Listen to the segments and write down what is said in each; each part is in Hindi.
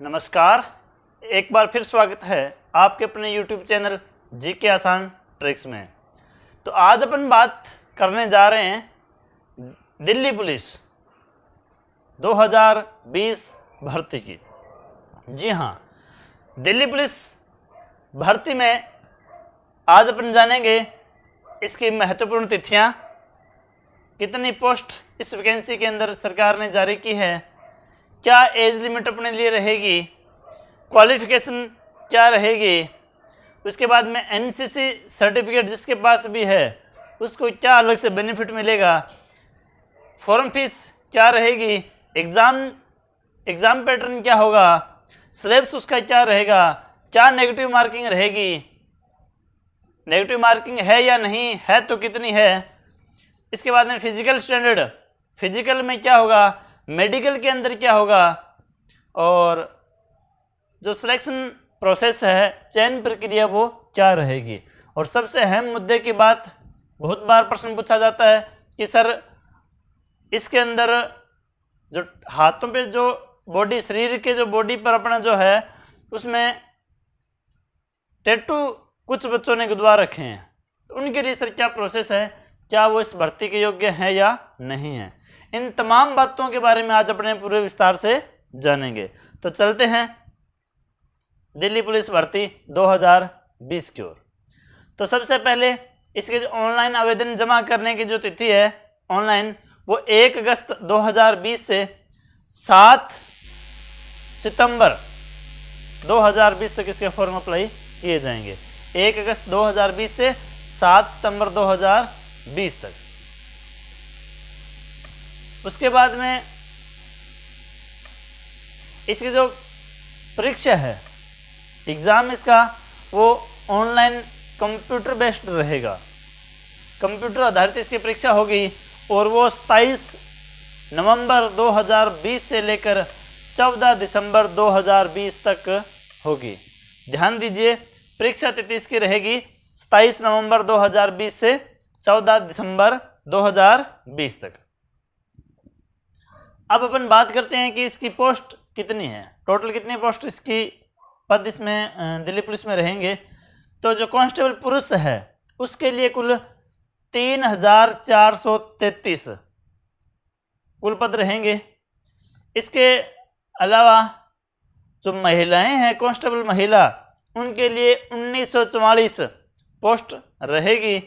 नमस्कार, एक बार फिर स्वागत है आपके अपने YouTube चैनल जीके आसान ट्रिक्स में। तो आज अपन बात करने जा रहे हैं दिल्ली पुलिस 2020 भर्ती की। जी हाँ, दिल्ली पुलिस भर्ती में आज अपन जानेंगे इसकी महत्वपूर्ण तिथियां, कितनी पोस्ट इस वैकेंसी के अंदर सरकार ने जारी की है, क्या एज लिमिट अपने लिए रहेगी, क्वालिफिकेशन क्या रहेगी, उसके बाद में एनसीसी सर्टिफिकेट जिसके पास भी है उसको क्या अलग से बेनिफिट मिलेगा, फॉर्म फीस क्या रहेगी, एग्ज़ाम पैटर्न क्या होगा, सिलेबस उसका क्या रहेगा, क्या नेगेटिव मार्किंग रहेगी, नेगेटिव मार्किंग है या नहीं है तो कितनी है, इसके बाद में फिजिकल स्टैंडर्ड, फिजिकल में क्या होगा, मेडिकल के अंदर क्या होगा, और जो सिलेक्शन प्रोसेस है, चयन प्रक्रिया वो क्या रहेगी। और सबसे अहम मुद्दे की बात, बहुत बार प्रश्न पूछा जाता है कि सर इसके अंदर जो हाथों पे जो बॉडी, शरीर के जो बॉडी पर अपना जो है उसमें टैटू कुछ बच्चों ने गुदवा रखे हैं, तो उनके लिए सर क्या प्रोसेस है, क्या वो इस भर्ती के योग्य हैं या नहीं है। इन तमाम बातों के बारे में आज अपने पूरे विस्तार से जानेंगे। तो चलते हैं दिल्ली पुलिस भर्ती 2020 की ओर। तो सबसे पहले इसके जो ऑनलाइन आवेदन जमा करने की जो तिथि है ऑनलाइन, वो 1 अगस्त 2020 से 7 सितंबर 2020 तक इसके फॉर्म अप्लाई किए जाएंगे। 1 अगस्त 2020 से 7 सितंबर 2020 तक। उसके बाद में इसकी जो परीक्षा है, एग्ज़ाम इसका, वो ऑनलाइन कंप्यूटर बेस्ड रहेगा, कंप्यूटर आधारित इसकी परीक्षा होगी और वो 27 नवंबर 2020 से लेकर 14 दिसंबर 2020 तक होगी। ध्यान दीजिए, परीक्षा तिथि इसकी रहेगी 27 नवंबर 2020 से 14 दिसंबर 2020 तक। अब अपन बात करते हैं कि इसकी पोस्ट कितनी है, टोटल कितनी पोस्ट इसकी पद इसमें दिल्ली पुलिस में रहेंगे। तो जो कांस्टेबल पुरुष है उसके लिए कुल 3433 कुल पद रहेंगे। इसके अलावा जो महिलाएं हैं, कांस्टेबल महिला, उनके लिए 1944 पोस्ट रहेगी।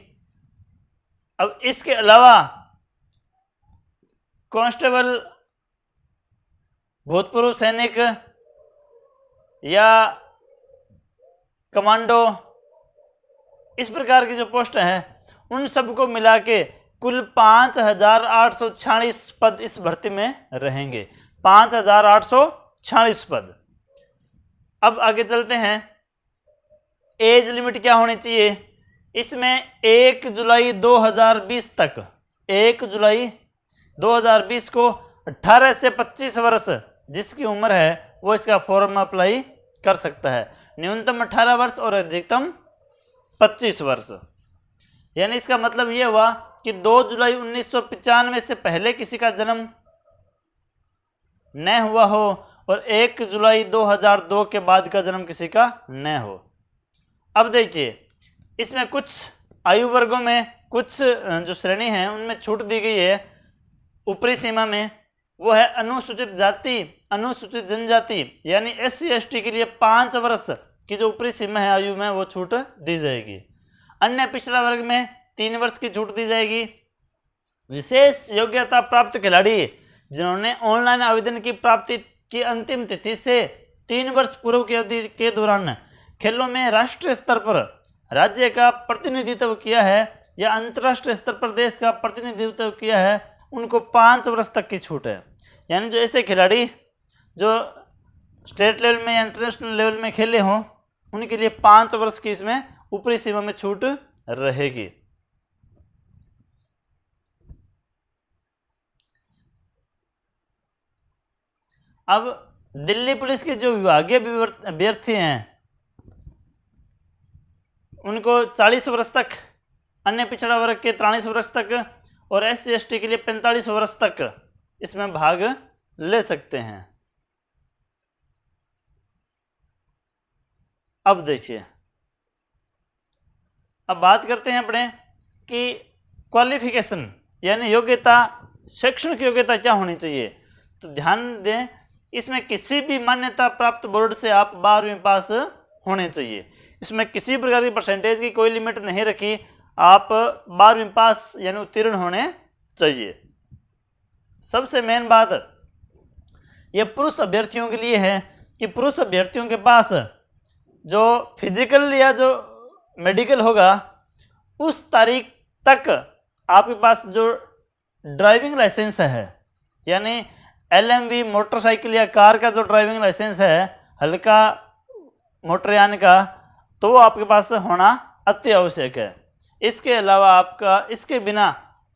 अब इसके अलावा कांस्टेबल भूतपूर्व सैनिक या कमांडो, इस प्रकार की जो पोस्ट हैं उन सबको मिला के कुल 5846 पद इस भर्ती में रहेंगे। 5846 पद। अब आगे चलते हैं, एज लिमिट क्या होनी चाहिए इसमें। 1 जुलाई 2020 तक, 1 जुलाई 2020 को 18 से 25 वर्ष जिसकी उम्र है वो इसका फॉर्म अप्लाई कर सकता है। न्यूनतम 18 वर्ष और अधिकतम 25 वर्ष। यानी इसका मतलब ये हुआ कि 2 जुलाई 1995 से पहले किसी का जन्म न हुआ हो और 1 जुलाई 2002 के बाद का जन्म किसी का न हो। अब देखिए, इसमें कुछ आयु वर्गों में कुछ जो श्रेणी हैं उनमें छूट दी गई है। ऊपरी सीमा में वो है अनुसूचित जाति, अनुसूचित जनजाति, यानी SC ST के लिए 5 वर्ष की जो ऊपरी सीमा है आयु में, वो छूट दी जाएगी। अन्य पिछड़ा वर्ग में 3 वर्ष की छूट दी जाएगी। विशेष योग्यता प्राप्त खिलाड़ी जिन्होंने ऑनलाइन आवेदन की प्राप्ति की अंतिम तिथि से 3 वर्ष पूर्व की अवधि के दौरान खेलों में राष्ट्रीय स्तर पर राज्य का प्रतिनिधित्व किया है या अंतर्राष्ट्रीय स्तर पर देश का प्रतिनिधित्व किया है, उनको 5 वर्ष तक की छूट है। यानी जो ऐसे खिलाड़ी जो स्टेट लेवल में या इंटरनेशनल लेवल में खेले हों, उनके लिए 5 वर्ष की इसमें ऊपरी सीमा में छूट रहेगी। अब दिल्ली पुलिस के जो विभागीय अभ्यर्थी हैं उनको 40 वर्ष तक, अन्य पिछड़ा वर्ग के 43 वर्ष तक और SC ST के लिए 45 वर्ष तक इसमें भाग ले सकते हैं। अब देखिए, अब बात करते हैं अपने कि क्वालिफिकेशन यानी योग्यता, शैक्षणिक योग्यता क्या होनी चाहिए। तो ध्यान दें, इसमें किसी भी मान्यता प्राप्त बोर्ड से आप 12वीं पास होने चाहिए। इसमें किसी प्रकार की परसेंटेज की कोई लिमिट नहीं रखी, आप 12वीं पास यानी उत्तीर्ण होने चाहिए। सबसे मेन बात ये पुरुष अभ्यर्थियों के लिए है कि पुरुष अभ्यर्थियों के पास जो फिजिकल या जो मेडिकल होगा उस तारीख तक आपके पास जो ड्राइविंग लाइसेंस है, यानी LMV मोटरसाइकिल या कार का जो ड्राइविंग लाइसेंस है हल्का मोटरयान का, तो वो आपके पास होना अति आवश्यक है। इसके अलावा आपका इसके बिना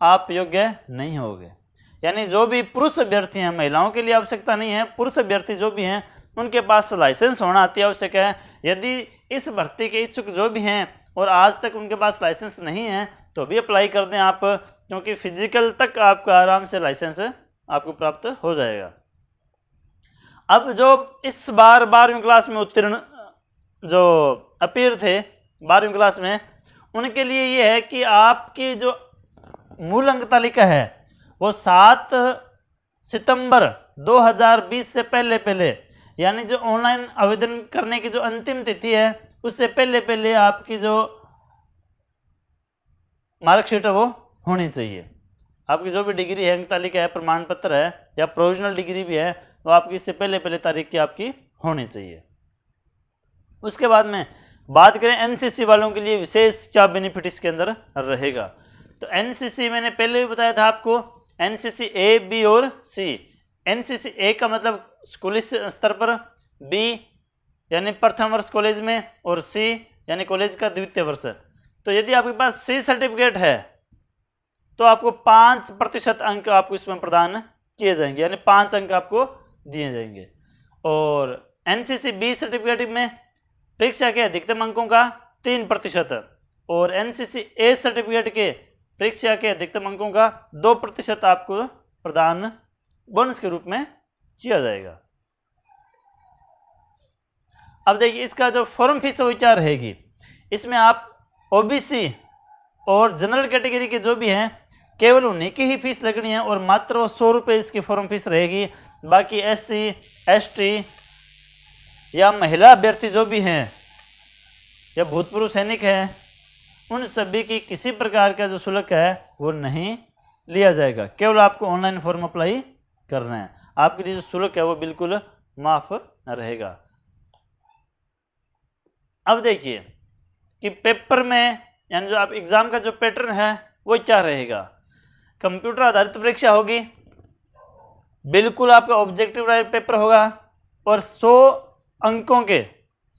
आप योग्य नहीं होगे। यानी जो भी पुरुष अभ्यर्थी हैं, महिलाओं के लिए आवश्यकता नहीं है, पुरुष अभ्यर्थी जो भी हैं उनके पास लाइसेंस होना अति आवश्यक है। यदि इस भर्ती के इच्छुक जो भी हैं और आज तक उनके पास लाइसेंस नहीं है तो भी अप्लाई कर दें आप, क्योंकि फिजिकल तक आपका आराम से लाइसेंस आपको प्राप्त हो जाएगा। अब जो इस बार 12वीं क्लास में उत्तीर्ण जो अपीयर थे 12वीं क्लास में, उनके लिए ये है कि आपकी जो मूल अंक तालिका है वो 7 सितंबर 2020 से पहले यानी जो ऑनलाइन आवेदन करने की जो अंतिम तिथि है उससे पहले आपकी जो मार्कशीट है वो होनी चाहिए। आपकी जो भी डिग्री है, अंक तालिका है, प्रमाण पत्र है या प्रोविजनल डिग्री भी है, वो आपकी इससे पहले तारीख की आपकी होनी चाहिए। उसके बाद में बात करें NCC वालों के लिए विशेष क्या बेनिफिट इसके अंदर रहेगा। तो NCC मैंने पहले भी बताया था आपको, NCC A, B और C। NCC A का मतलब स्कूली स्तर पर, B यानी प्रथम वर्ष कॉलेज में, और C यानी कॉलेज का द्वितीय वर्ष। तो यदि आपके पास C सर्टिफिकेट है तो आपको 5% अंक आपको इसमें प्रदान किए जाएंगे, यानी 5 अंक आपको दिए जाएंगे। और NCC B सर्टिफिकेट में परीक्षा के अधिकतम अंकों का 3% और NCC A सर्टिफिकेट के परीक्षा के अधिकतम अंकों का 2% आपको प्रदान बोनस के रूप में किया जाएगा। अब देखिए, इसका जो फॉर्म फीस वो क्या रहेगी, इसमें आप OBC और जनरल कैटेगरी के जो भी हैं केवल उन्हीं की ही फीस लगनी है और मात्र वो 100 रुपये इसकी फॉर्म फीस रहेगी। बाकी SC, ST या महिला अभ्यर्थी जो भी हैं या भूतपूर्व सैनिक हैं, उन सभी की किसी प्रकार का जो शुल्क है वो नहीं लिया जाएगा। केवल आपको ऑनलाइन फॉर्म अप्लाई करना है, आपके लिए जो शुल्क है वो बिल्कुल माफ रहेगा। अब देखिए कि पेपर में यानी जो आप एग्जाम का जो पैटर्न है वो क्या रहेगा। कंप्यूटर आधारित परीक्षा होगी, बिल्कुल आपका ऑब्जेक्टिव टाइप पेपर होगा और 100 अंकों के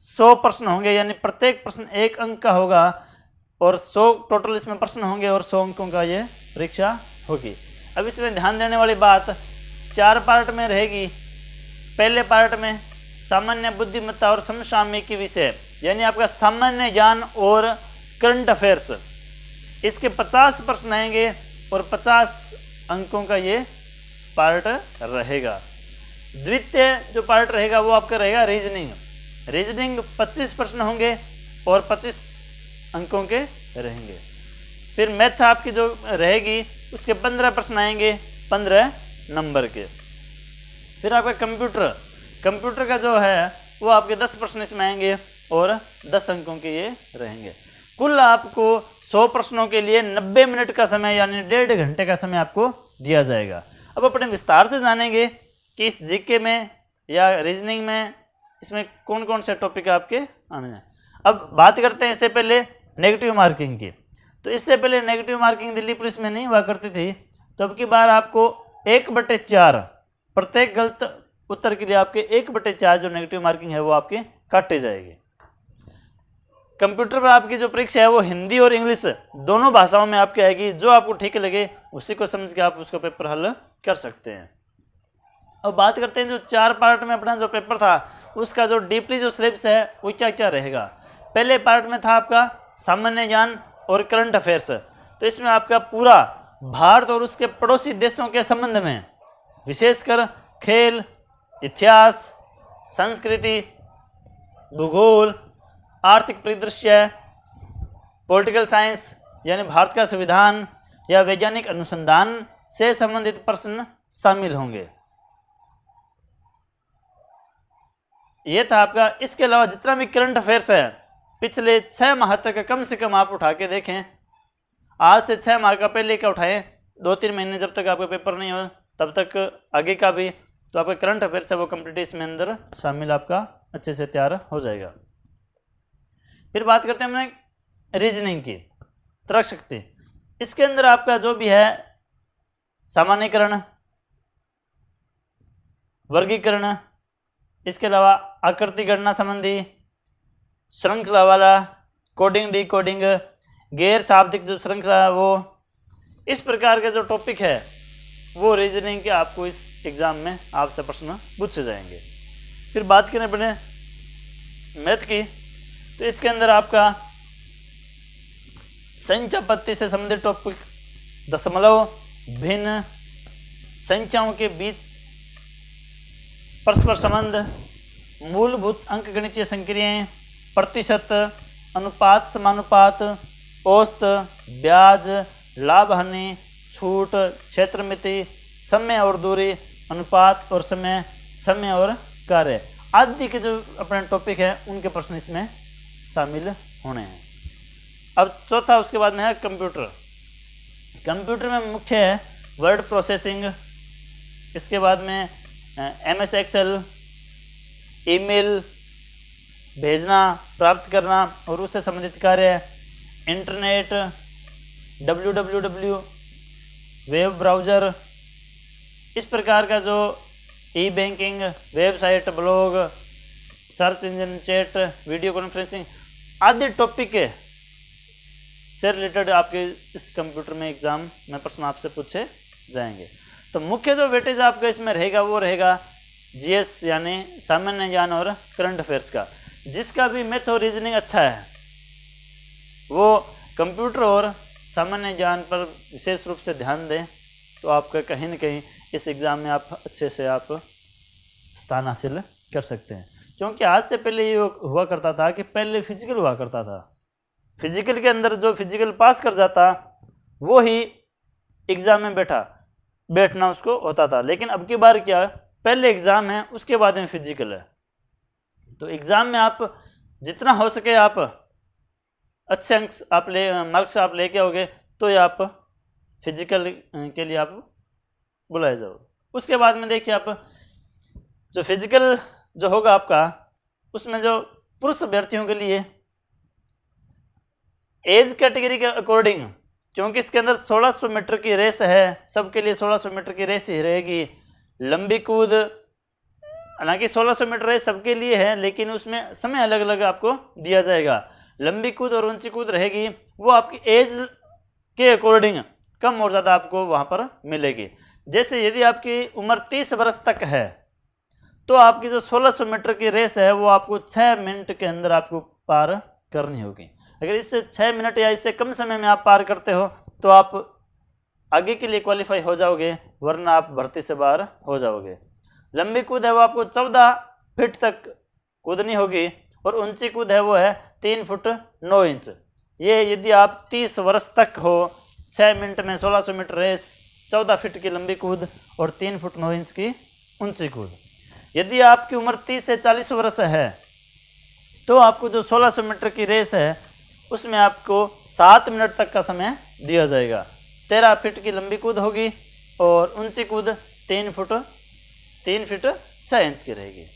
100 प्रश्न होंगे, यानी प्रत्येक प्रश्न 1 अंक का होगा और 100 टोटल इसमें प्रश्न होंगे और 100 अंकों का ये परीक्षा होगी। अब इसमें ध्यान देने वाली बात 4 पार्ट में रहेगी। पहले पार्ट में सामान्य बुद्धिमत्ता और समसामयिकी विषय, यानी आपका सामान्य ज्ञान और करंट अफेयर्स, इसके 50 प्रश्न आएंगे और 50 अंकों का ये पार्ट रहेगा। द्वितीय जो पार्ट रहेगा वो आपका रहेगा रीजनिंग 25 प्रश्न होंगे और 25 अंकों के रहेंगे। फिर मैथ आपकी जो रहेगी उसके 15 प्रश्न आएंगे 15 नंबर के। फिर आपका कंप्यूटर का जो है वो आपके 10 प्रश्न इसमें आएंगे और 10 अंकों के ये रहेंगे। कुल आपको 100 प्रश्नों के लिए 90 मिनट का समय यानी 1.5 घंटे का समय आपको दिया जाएगा। अब अपने विस्तार से जानेंगे कि इस जीके में या रीजनिंग में इसमें कौन कौन से टॉपिक आपके आने हैं। अब बात करते हैं इससे पहले नेगेटिव मार्किंग की। तो इससे पहले नेगेटिव मार्किंग दिल्ली पुलिस में नहीं हुआ करती थी, तो अब की बार आपको 1/4 प्रत्येक गलत उत्तर के लिए आपके 1/4 जो नेगेटिव मार्किंग है वो आपके काटे जाएगी। कंप्यूटर पर आपकी जो परीक्षा है वो हिंदी और इंग्लिश दोनों भाषाओं में आपकी आएगी। जो आपको ठीक लगे उसी को समझ के आप उसका पेपर हल कर सकते हैं। अब बात करते हैं जो 4 पार्ट में अपना जो पेपर था उसका जो डीपली जो सिलेबस है वो क्या क्या रहेगा। पहले पार्ट में था आपका सामान्य ज्ञान और करंट अफेयर्स। तो इसमें आपका पूरा भारत और उसके पड़ोसी देशों के संबंध में विशेषकर खेल, इतिहास, संस्कृति, भूगोल आर्थिक परिदृश्य, पॉलिटिकल साइंस यानी भारत का संविधान या वैज्ञानिक अनुसंधान से संबंधित प्रश्न शामिल होंगे। ये था आपका। इसके अलावा जितना भी करंट अफेयर्स है पिछले 6 माह तक कम से कम आप उठा के देखें। आज से 6 माह का पहले का उठाएं, 2-3 महीने जब तक आपका पेपर नहीं हो तब तक आगे का भी, तो आपका करंट अफेयर्स है वो कंप्लीट इसमें अंदर शामिल आपका अच्छे से तैयार हो जाएगा। फिर बात करते हैं हमने रीजनिंग की, तर्क शक्ति। इसके अंदर आपका जो भी है सामान्यीकरण, वर्गीकरण, इसके अलावा आकृति गणना संबंधी, श्रृंखला वाला, कोडिंग डिकोडिंग, गैर शाब्दिक जो श्रृंखला है वो, इस प्रकार के जो टॉपिक है वो रीजनिंग के आपको इस एग्जाम में आपसे प्रश्न पूछे जाएंगे। फिर बात करें अपने मैथ की, तो इसके अंदर आपका संख्या पत्ति से संबंधित टॉपिक, दशमलव, भिन्न, संख्याओं के बीच परस्पर संबंध, मूलभूत अंकगणितीय संक्रियाएं, प्रतिशत, अनुपात, समानुपात, औसत, ब्याज, लाभ हानि, छूट, क्षेत्र मिति, समय और दूरी, अनुपात और समय, समय और कार्य आदि के जो अपने टॉपिक है उनके प्रश्न इसमें शामिल होने हैं। अब चौथा उसके बाद में है कंप्यूटर। कंप्यूटर में मुख्य है वर्ड प्रोसेसिंग, इसके बाद में MS एक्सेल, ईमेल भेजना, प्राप्त करना और उससे संबंधित कार्य, इंटरनेट, www, वेब ब्राउज़र, इस प्रकार का जो e banking, website, blog, search engine, chat, video conferencing आदि टॉपिक के से रिलेटेड आपके इस कंप्यूटर में एग्जाम में प्रश्न आपसे पूछे जाएंगे। तो मुख्य जो वेटेज आपका इसमें रहेगा वो रहेगा जीएस यानी सामान्य ज्ञान और करंट अफेयर्स का। जिसका भी मैथ और रीजनिंग अच्छा है वो कंप्यूटर और सामान्य ज्ञान पर विशेष रूप से ध्यान दें, तो आपका कहीं न कहीं इस एग्ज़ाम में आप अच्छे से आप स्थान हासिल कर सकते हैं। क्योंकि आज से पहले ये हुआ करता था कि पहले फिजिकल हुआ करता था, फिजिकल के अंदर जो फिजिकल पास कर जाता वो ही एग्ज़ाम में बैठना उसको होता था। लेकिन अब की बार क्या, पहले एग्ज़ाम है उसके बाद में फिजिकल है। तो एग्ज़ाम में आप जितना हो सके आप अच्छे अंक आप मार्क्स आप लेके आओगे तो ये आप फिजिकल के लिए आप बुलाए जाओ। उसके बाद में देखिए आप जो फिजिकल जो होगा आपका उसमें जो पुरुष अभ्यर्थियों के लिए एज कैटेगरी के अकॉर्डिंग, क्योंकि इसके अंदर 1600 मीटर की रेस है, सबके लिए 1600 मीटर की रेस ही रहेगी। लंबी कूद, हालांकि 1600 मीटर रेस सबके लिए है लेकिन उसमें समय अलग अलग आपको दिया जाएगा। लंबी कूद और ऊंची कूद रहेगी, वो आपकी एज के अकॉर्डिंग कम और ज़्यादा आपको वहाँ पर मिलेगी। जैसे यदि आपकी उम्र 30 वर्ष तक है तो आपकी जो 1600 मीटर की रेस है वो आपको 6 मिनट के अंदर आपको पार करनी होगी। अगर इससे 6 मिनट या इससे कम समय में आप पार करते हो तो आप आगे के लिए क्वालिफाई हो जाओगे, वरना आप भर्ती से बाहर हो जाओगे। लंबी कूद है वो आपको 14 फीट तक कूदनी होगी और ऊंची कूद है वो है 3 फुट 9 इंच। ये यदि आप 30 वर्ष तक हो, 6 मिनट में 1600 मीटर रेस, 14 फीट की लंबी कूद और 3 फुट 9 इंच की ऊंची कूद। यदि आपकी उम्र 30 से 40 वर्ष है तो आपको जो 1600 मीटर की रेस है उसमें आपको 7 मिनट तक का समय दिया जाएगा। 13 फीट की लंबी कूद होगी और ऊंची कूद 3 फीट 6 इंच की रहेगी।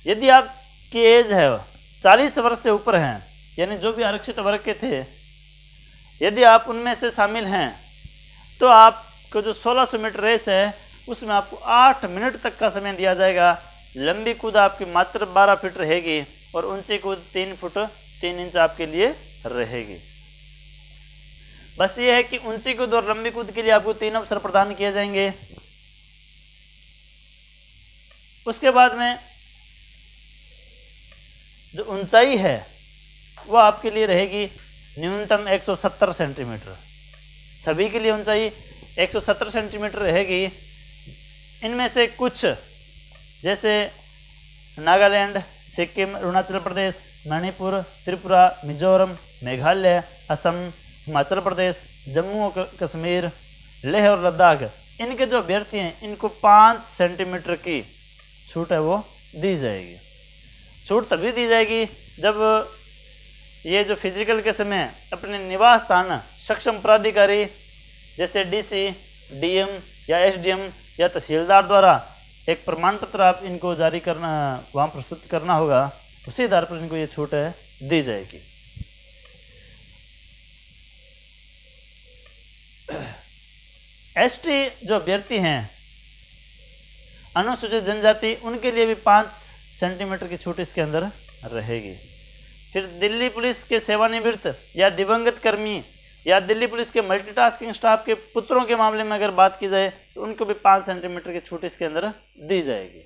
यदि आपकी एज है 40 वर्ष से ऊपर हैं, यानी जो भी आरक्षित वर्ग के थे, यदि आप उनमें से शामिल हैं तो आपको जो 1600 मीटर रेस है उसमें आपको 8 मिनट तक का समय दिया जाएगा। लंबी कूद आपकी मात्र 12 फीट रहेगी और ऊंची कूद 3 फुट 3 इंच आपके लिए रहेगी। बस ये है कि ऊंची कूद और लंबी कूद के लिए आपको 3 अवसर प्रदान किए जाएंगे। उसके बाद में जो ऊंचाई है वो आपके लिए रहेगी न्यूनतम 170 सेंटीमीटर। सभी के लिए ऊंचाई 170 सेंटीमीटर रहेगी। इनमें से कुछ जैसे नागालैंड, सिक्किम, अरुणाचल प्रदेश, मणिपुर, त्रिपुरा, मिजोरम, मेघालय, असम, हिमाचल प्रदेश, जम्मू और कश्मीर, लेह और लद्दाख, इनके जो अभ्यर्थी हैं इनको 5 सेंटीमीटर की छूट है वो दी जाएगी। छूट तभी दी जाएगी जब ये जो फिजिकल के समय अपने निवास स्थान सक्षम प्राधिकारी जैसे डीसी, डीएम या एसडीएम या तहसीलदार द्वारा एक प्रमाण पत्र आप इनको जारी करना, वहाँ प्रस्तुत करना होगा, उसी आधार पर इनको ये छूट है दी जाएगी। एसटी जो अभ्यर्थी हैं, अनुसूचित जनजाति, उनके लिए भी 5 सेंटीमीटर की छूट इसके अंदर रहेगी। फिर दिल्ली पुलिस के सेवानिवृत्त या दिवंगत कर्मी या दिल्ली पुलिस के मल्टीटास्किंग स्टाफ के पुत्रों के मामले में अगर बात की जाए तो उनको भी 5 सेंटीमीटर की छूट इसके अंदर दी जाएगी।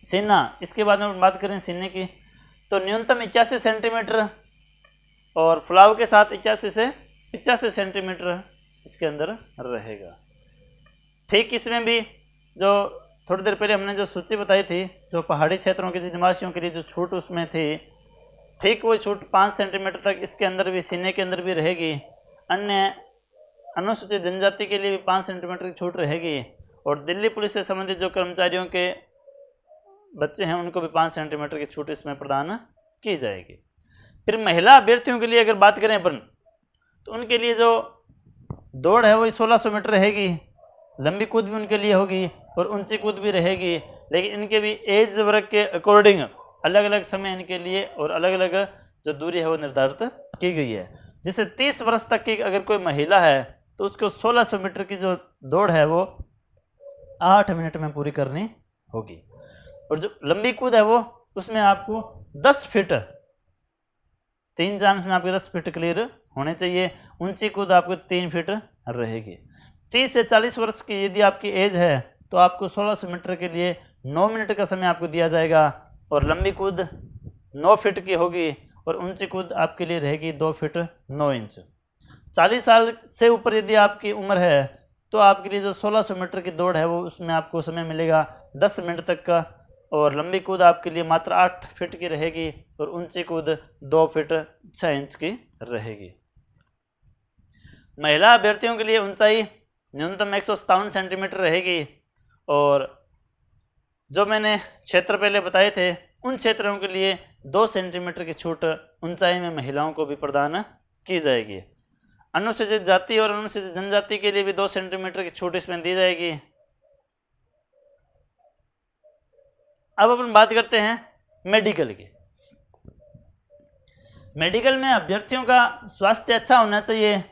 सीना, इसके बाद में बात करें सीने की, तो न्यूनतम 81 सेंटीमीटर और फुलाव के साथ 81 से 85 सेंटीमीटर इसके अंदर रहेगा। ठीक इसमें भी जो थोड़ी देर पहले हमने जो सूची बताई थी, जो पहाड़ी क्षेत्रों के निवासियों के लिए जो छूट उसमें थी, ठीक वो छूट 5 सेंटीमीटर तक इसके अंदर भी, सीने के अंदर भी रहेगी। अन्य अनुसूचित जनजाति के लिए भी 5 सेंटीमीटर की छूट रहेगी और दिल्ली पुलिस से संबंधित जो कर्मचारियों के बच्चे हैं उनको भी 5 सेंटीमीटर की छूट इसमें प्रदान की जाएगी। फिर महिला अभ्यर्थियों के लिए अगर बात करें अपन, तो उनके लिए जो दौड़ है वो 1600 मीटर रहेगी, लंबी कूद भी उनके लिए होगी और ऊंची कूद भी रहेगी, लेकिन इनके भी एज वर्ग के अकॉर्डिंग अलग अलग समय इनके लिए और अलग अलग जो दूरी है वो निर्धारित की गई है। जैसे 30 वर्ष तक की अगर कोई महिला है तो उसको 1600 मीटर की जो दौड़ है वो 8 मिनट में पूरी करनी होगी, और जो लंबी कूद है वो उसमें आपको 10 फीट, 3 चांस में आपके 10 फीट क्लियर होने चाहिए। ऊंची कूद आपको 3 फीट रहेगी। 30 से 40 वर्ष की यदि आपकी एज है तो आपको 1600 मीटर के लिए 9 मिनट का समय आपको दिया जाएगा और लंबी कूद 9 फीट की होगी और ऊंची कूद आपके लिए रहेगी 2 फीट 9 इंच। 40 साल से ऊपर यदि आपकी उम्र है तो आपके लिए जो 1600 मीटर की दौड़ है वो उसमें आपको समय मिलेगा 10 मिनट तक का, और लंबी कूद आपके लिए मात्र 8 फीट की रहेगी और ऊंची कूद 2 फीट 6 इंच की रहेगी। महिला अभ्यर्थियों के लिए ऊंचाई न्यूनतम 157 सेंटीमीटर रहेगी, और जो मैंने क्षेत्र पहले बताए थे उन क्षेत्रों के लिए 2 सेंटीमीटर की छूट ऊंचाई में महिलाओं को भी प्रदान की जाएगी। अनुसूचित जाति और अनुसूचित जनजाति के लिए भी 2 सेंटीमीटर की छूट इसमें दी जाएगी। अब अपन बात करते हैं मेडिकल की। मेडिकल में अभ्यर्थियों का स्वास्थ्य अच्छा होना चाहिए,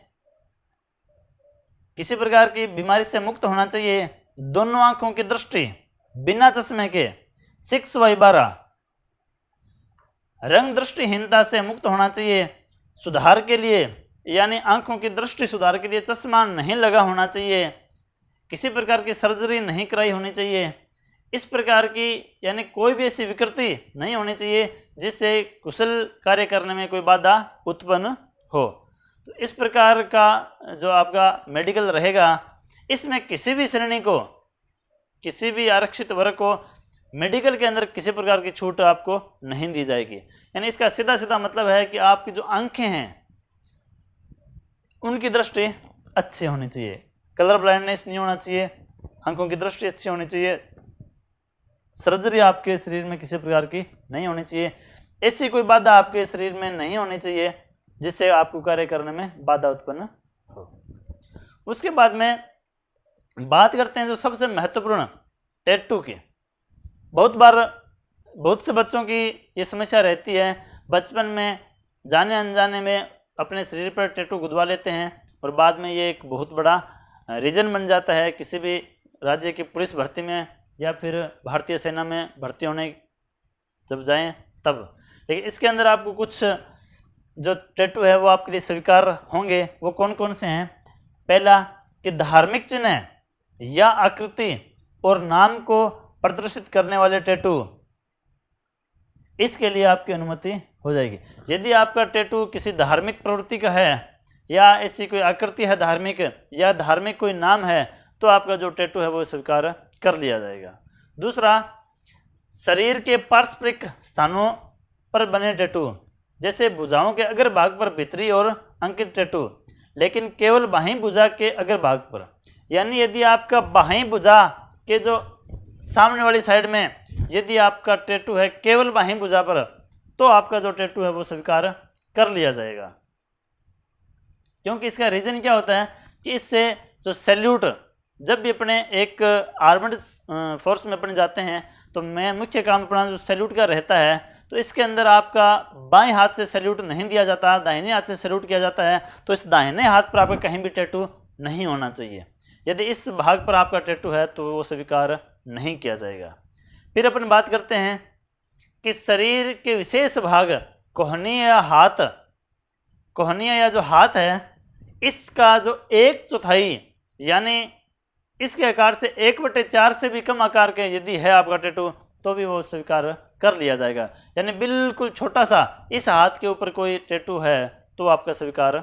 किसी प्रकार की बीमारी से मुक्त होना चाहिए, दोनों आंखों की दृष्टि बिना चश्मे के 6/12, रंग दृष्टिहीनता से मुक्त होना चाहिए, सुधार के लिए यानी आंखों की दृष्टि सुधार के लिए चश्मा नहीं लगा होना चाहिए, किसी प्रकार की सर्जरी नहीं कराई होनी चाहिए, इस प्रकार की यानी कोई भी ऐसी विकृति नहीं होनी चाहिए जिससे कुशल कार्य करने में कोई बाधा उत्पन्न हो। तो इस प्रकार का जो आपका मेडिकल रहेगा, इसमें किसी भी श्रेणी को, किसी भी आरक्षित वर्ग को मेडिकल के अंदर किसी प्रकार की छूट आपको नहीं दी जाएगी। यानी इसका सीधा सीधा मतलब है कि आपकी जो आंखें हैं उनकी दृष्टि अच्छी होनी चाहिए, कलर ब्लाइंडनेस नहीं होना चाहिए, आंखों की दृष्टि अच्छी होनी चाहिए, सर्जरी आपके शरीर में किसी प्रकार की नहीं होनी चाहिए, ऐसी कोई बाधा आपके शरीर में नहीं होनी चाहिए जिससे आपको कार्य करने में बाधा उत्पन्न हो। उसके बाद में बात करते हैं जो सबसे महत्वपूर्ण टैटू की। बहुत बार बहुत से बच्चों की ये समस्या रहती है, बचपन में जाने अनजाने में अपने शरीर पर टैटू गुदवा लेते हैं और बाद में ये एक बहुत बड़ा रीजन बन जाता है किसी भी राज्य की पुलिस भर्ती में या फिर भारतीय सेना में भर्ती होने जब जाएं तब। लेकिन इसके अंदर आपको कुछ जो टैटू है वो आपके लिए स्वीकार होंगे। वो कौन कौन से हैं? पहला कि धार्मिक चिन्ह या आकृति और नाम को प्रदर्शित करने वाले टैटू, इसके लिए आपकी अनुमति हो जाएगी। यदि आपका टैटू किसी धार्मिक प्रवृत्ति का है या ऐसी कोई आकृति है धार्मिक या धार्मिक कोई नाम है तो आपका जो टैटू है वो स्वीकार कर लिया जाएगा। दूसरा, शरीर के पारस्परिक स्थानों पर बने टैटू, जैसे भुजाओं के अग्र भाग पर भीतरी और अंकित टैटू, लेकिन केवल बाहीं भुजा के अग्र भाग पर। यानी यदि आपका बाहीं भुजा के जो सामने वाली साइड में यदि आपका टैटू है केवल बाहीं भुजा पर, तो आपका जो टैटू है वो स्वीकार कर लिया जाएगा। क्योंकि इसका रीज़न क्या होता है कि इससे जो सैल्यूट, जब भी अपने एक आर्मड फोर्स में अपने जाते हैं तो मैं मुख्य काम अपना जो सैल्यूट का रहता है, तो इसके अंदर आपका बाएं हाथ से सैल्यूट नहीं दिया जाता, दाहिने हाथ से सैल्यूट किया जाता है। तो इस दाहिने हाथ पर आपका कहीं भी टैटू नहीं होना चाहिए। यदि इस भाग पर आपका टैटू है तो वो स्वीकार नहीं किया जाएगा। फिर अपन बात करते हैं कि शरीर के विशेष भाग कोहनी या हाथ, कोहनिया या जो हाथ है इसका जो 1/4 यानी इसके आकार से 1/4 से भी कम आकार के यदि है आपका टैटू तो भी वो स्वीकार कर लिया जाएगा। यानी बिल्कुल छोटा सा इस हाथ के ऊपर कोई टैटू है तो आपका स्वीकार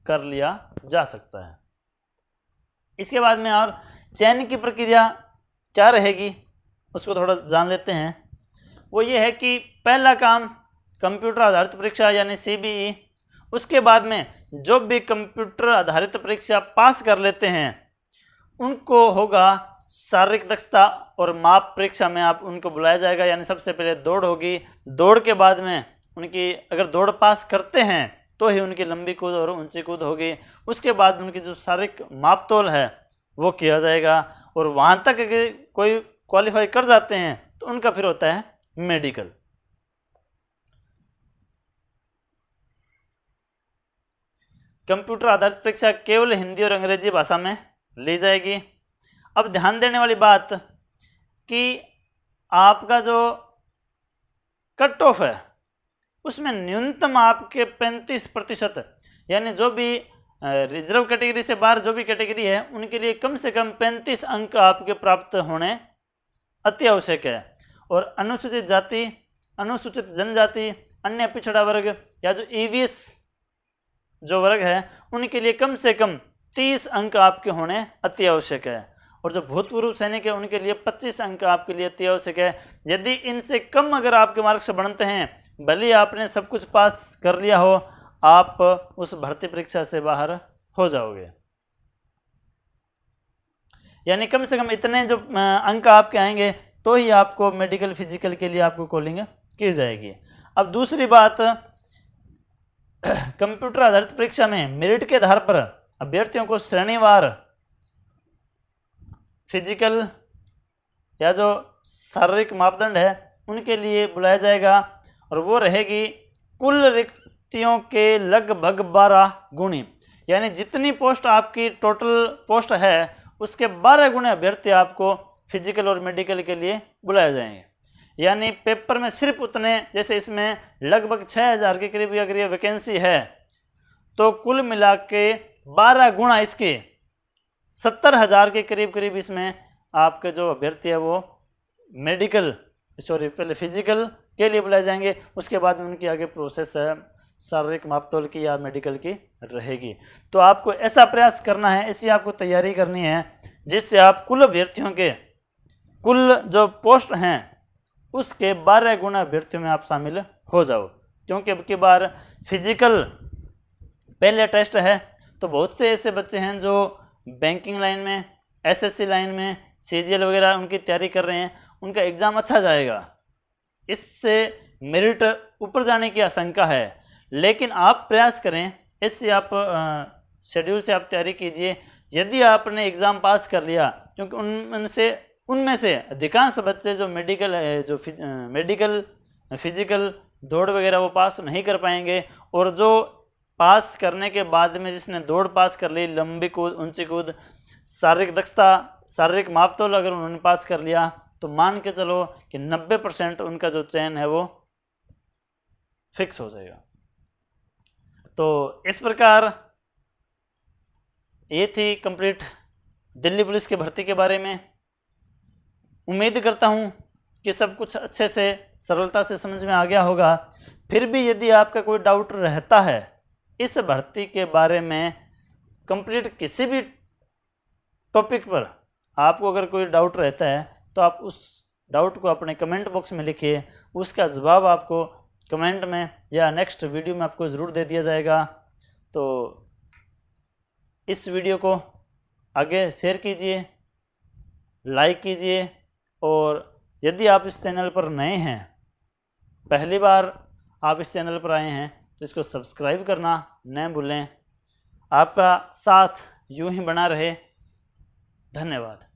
कर लिया जा सकता है। इसके बाद में और चयन की प्रक्रिया क्या रहेगी उसको थोड़ा जान लेते हैं। वो ये है कि पहला काम कंप्यूटर आधारित परीक्षा यानी CBE, उसके बाद में जो भी कंप्यूटर आधारित परीक्षा पास कर लेते हैं उनको होगा शारीरिक दक्षता और माप परीक्षा में आप उनको बुलाया जाएगा। यानी सबसे पहले दौड़ होगी, दौड़ के बाद में उनकी अगर दौड़ पास करते हैं तो ही उनकी लंबी कूद और ऊंची कूद होगी। उसके बाद उनकी जो शारीरिक माप तोल है वो किया जाएगा और वहाँ तक अगर कोई क्वालिफाई कर जाते हैं तो उनका फिर होता है मेडिकल। कंप्यूटर आधारित परीक्षा केवल हिंदी और अंग्रेजी भाषा में ली जाएगी। अब ध्यान देने वाली बात कि आपका जो कट ऑफ है उसमें न्यूनतम आपके 35%, यानी जो भी रिजर्व कैटेगरी से बाहर जो भी कैटेगरी है उनके लिए कम से कम 35 अंक आपके प्राप्त होने अति आवश्यक है। और अनुसूचित जाति, अनुसूचित जनजाति, अन्य पिछड़ा वर्ग या जो EVS जो वर्ग है उनके लिए कम से कम 30 अंक आपके होने अति आवश्यक है। और जो भूतपूर्व सैनिक है उनके लिए 25 अंक आपके लिए अति आवश्यक है। यदि इनसे कम अगर आपके मार्क्स बनते हैं, भले आपने सब कुछ पास कर लिया हो, आप उस भर्ती परीक्षा से बाहर हो जाओगे। यानी कम से कम इतने जो अंक आपके आएंगे तो ही आपको मेडिकल फिजिकल के लिए आपको कॉलिंग की जाएगी। अब दूसरी बात, कंप्यूटर आधारित परीक्षा में मेरिट के आधार पर अभ्यर्थियों को श्रेणीवार फिजिकल या जो शारीरिक मापदंड है उनके लिए बुलाया जाएगा और वो रहेगी कुल रिक्तियों के लगभग 12 गुणी। यानी जितनी पोस्ट आपकी टोटल पोस्ट है उसके 12 गुणे अभ्यर्थी आपको फिजिकल और मेडिकल के लिए बुलाए जाएंगे। यानी पेपर में सिर्फ उतने, जैसे इसमें लगभग 6000 के करीब अगर ये वैकेंसी है तो कुल मिला के 12 गुणा इसके 70,000 के करीब करीब इसमें आपके जो अभ्यर्थी है वो पहले फिजिकल के लिए बुलाए जाएंगे। उसके बाद में उनकी आगे प्रोसेस है शारीरिक मापतोल की या मेडिकल की रहेगी। तो आपको ऐसा प्रयास करना है, ऐसी आपको तैयारी करनी है जिससे आप कुल अभ्यर्थियों के कुल जो पोस्ट हैं उसके 12 गुना अभ्यर्थियों में आप शामिल हो जाओ। क्योंकि अब की बार फिजिकल पहले टेस्ट है तो बहुत से ऐसे बच्चे हैं जो बैंकिंग लाइन में, SSC लाइन में, CGL वगैरह उनकी तैयारी कर रहे हैं, उनका एग्ज़ाम अच्छा जाएगा, इससे मेरिट ऊपर जाने की आशंका है। लेकिन आप प्रयास करें, इससे आप शेड्यूल से आप तैयारी कीजिए। यदि आपने एग्ज़ाम पास कर लिया, क्योंकि उनमें से अधिकांश बच्चे जो मेडिकल फिजिकल दौड़ वगैरह वो पास नहीं कर पाएंगे, और जो पास करने के बाद में जिसने दौड़ पास कर ली, लंबी कूद, ऊंची कूद, शारीरिक दक्षता, शारीरिक मापतोल अगर उन्होंने पास कर लिया तो मान के चलो कि 90% उनका जो चयन है वो फिक्स हो जाएगा। तो इस प्रकार ये थी कंप्लीट दिल्ली पुलिस की भर्ती के बारे में। उम्मीद करता हूँ कि सब कुछ अच्छे से सरलता से समझ में आ गया होगा। फिर भी यदि आपका कोई डाउट रहता है इस भर्ती के बारे में, कंप्लीट किसी भी टॉपिक पर आपको अगर कोई डाउट रहता है तो आप उस डाउट को अपने कमेंट बॉक्स में लिखिए, उसका जवाब आपको कमेंट में या नेक्स्ट वीडियो में आपको ज़रूर दे दिया जाएगा। तो इस वीडियो को आगे शेयर कीजिए, लाइक कीजिए, और यदि आप इस चैनल पर नए हैं, पहली बार आप इस चैनल पर आए हैं, तो इसको सब्सक्राइब करना न भूलें। आपका साथ यूं ही बना रहे। धन्यवाद।